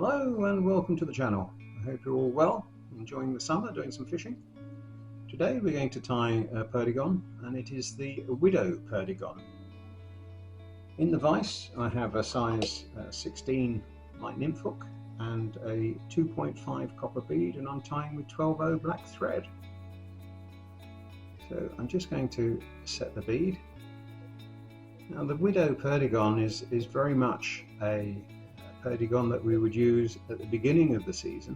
Hello and welcome to the channel. I hope you're all well, enjoying the summer, doing some fishing. Today we're going to tie a Perdigón, and it is the widow Perdigón. In the vise I have a size 16 light nymph hook and a 2.5 copper bead, and I'm tying with 12/0 black thread. So I'm just going to set the bead. Now the widow Perdigón is very much a Perdigón that we would use at the beginning of the season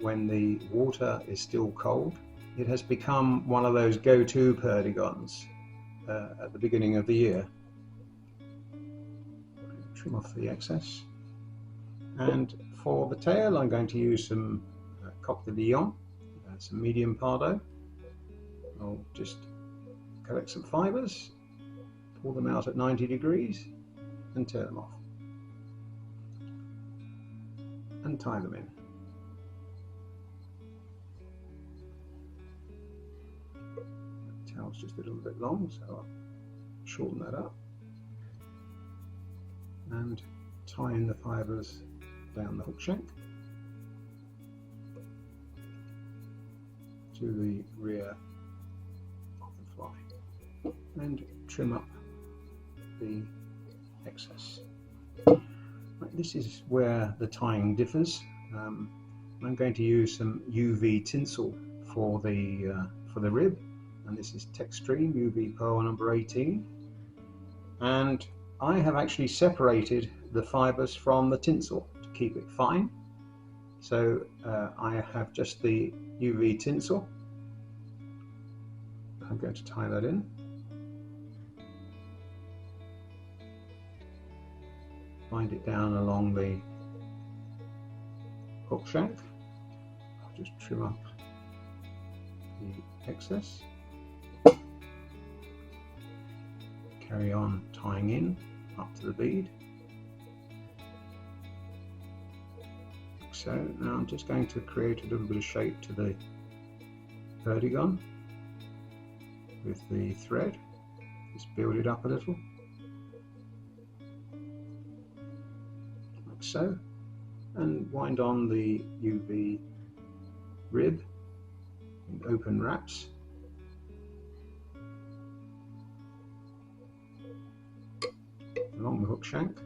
when the water is still cold. It has become one of those go-to Perdigons at the beginning of the year. Trim off the excess, and for the tail I'm going to use some coq de lion, some medium pardo. I'll just collect some fibres, pull them out at 90 degrees and tear them off and tie them in. The tail's just a little bit long, so I'll shorten that up and tie in the fibres down the hook shank to the rear of the fly and trim up the excess. Right, this is where the tying differs. I'm going to use some UV tinsel for the rib, and this is Textreme UV Pearl number 18. And I have actually separated the fibres from the tinsel to keep it fine. So I have just the UV tinsel. I'm going to tie that in. Bind it down along the hook shank. I'll just trim up the excess. Carry on tying in up to the bead. Like so. Now I'm just going to create a little bit of shape to the Perdigón with the thread. Just build it up a little. So, and wind on the UV rib in open wraps. Along the hook shank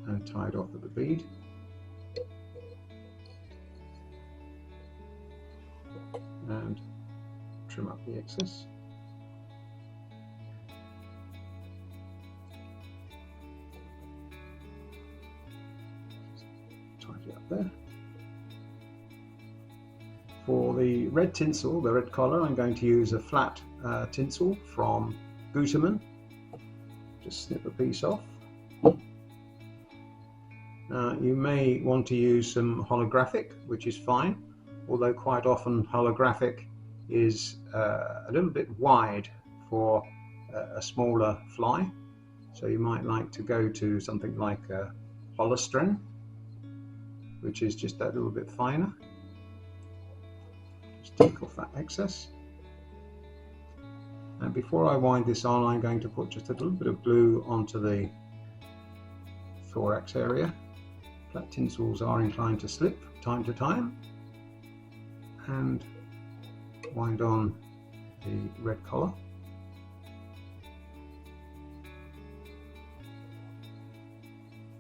and tie it off at the bead. And trim up the excess. Tidy up there. For the red tinsel, the red collar, I'm going to use a flat tinsel from Gustaría. Just snip a piece off. You may want to use some holographic, which is fine, although quite often holographic is a little bit wide for a smaller fly, so you might like to go to something like a holostren, which is just that little bit finer. Just take off that excess. And before I wind this on, I'm going to put just a little bit of glue onto the thorax area. Flat tinsels are inclined to slip from time to time. And wind on the red collar.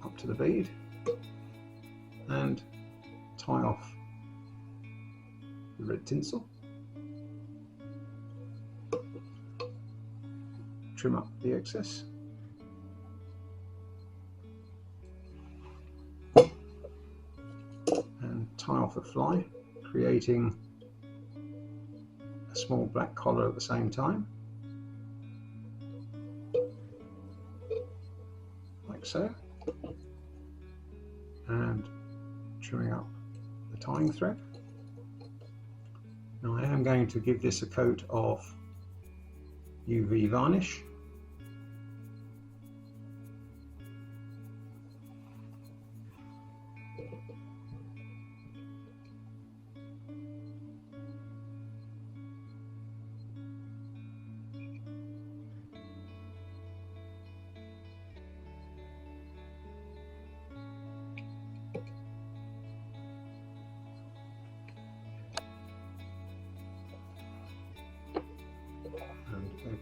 Up to the bead. And tie off the red tinsel. Trim up the excess. And tie off the fly, creating a small black collar at the same time. Like so. And trimming up the tying thread. Now I am going to give this a coat of UV varnish.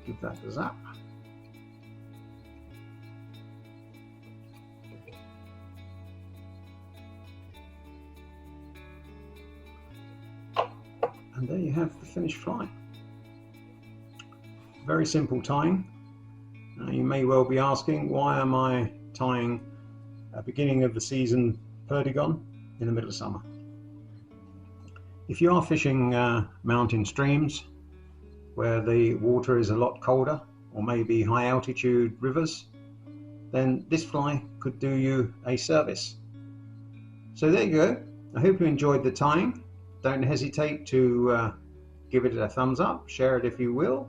give that a zap. And there you have the finished fly. Very simple tying. You may well be asking, why am I tying a beginning of the season perdigon in the middle of summer? If you are fishing mountain streams where the water is a lot colder, or maybe high altitude rivers, then this fly could do you a service. So there you go. I hope you enjoyed the tying. Don't hesitate to give it a thumbs up, share it if you will,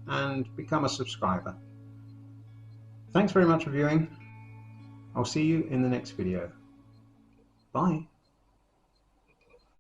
and become a subscriber. Thanks very much for viewing. I'll see you in the next video. Bye.